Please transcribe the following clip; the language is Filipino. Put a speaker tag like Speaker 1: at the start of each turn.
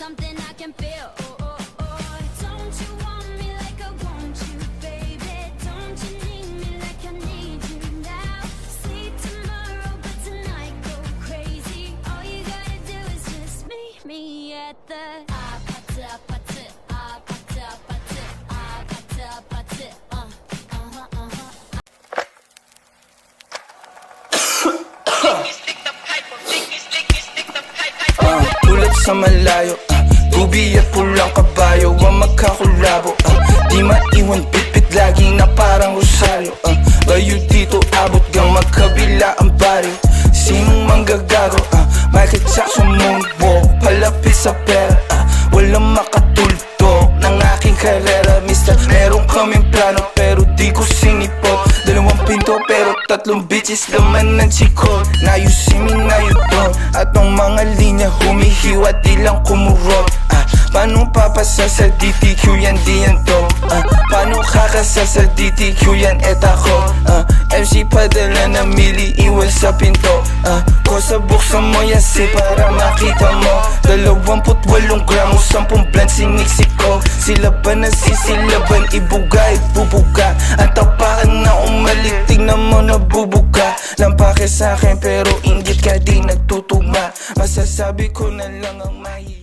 Speaker 1: something I can feel. Don't you want me like I want you, baby? Don't you need me like I need you now? Sleep tomorrow, but tonight go crazy. All you gotta do is just meet me at the
Speaker 2: Tulad sa malayo, bubi at pulang kabayo ang magkakulabo. Di maiwan bitbit lagi na parang rosaryo. Layo dito abot gang magkabila ang baryo. Sinong manggagago? Michael Jackson moonwalk, palapit sa pera. Walang makatulto ng aking karera. Mister, meron kaming plano pero di ko sinipot. 2 pinto pero 3 bitches laman ng chikot. Now you see me, now you don't. At ang mga linya humihiwa di lang kumurot. Paano papasa sa DTQ yan di yan to? Paano kakasa sa DTQ yan et ako? MC padala na mili iwan sa pinto. Kosa buksan mo yan si para makita mo. 28 gramo 10 bland siniksik ko. Sila ba nasisilaban ibuga ibubuga. Ang tapakan na umalik tignan mo nabubuga. Lampake sa'kin pero inggit ka di nagtutugma. Masasabi ko na lang ang mahiya.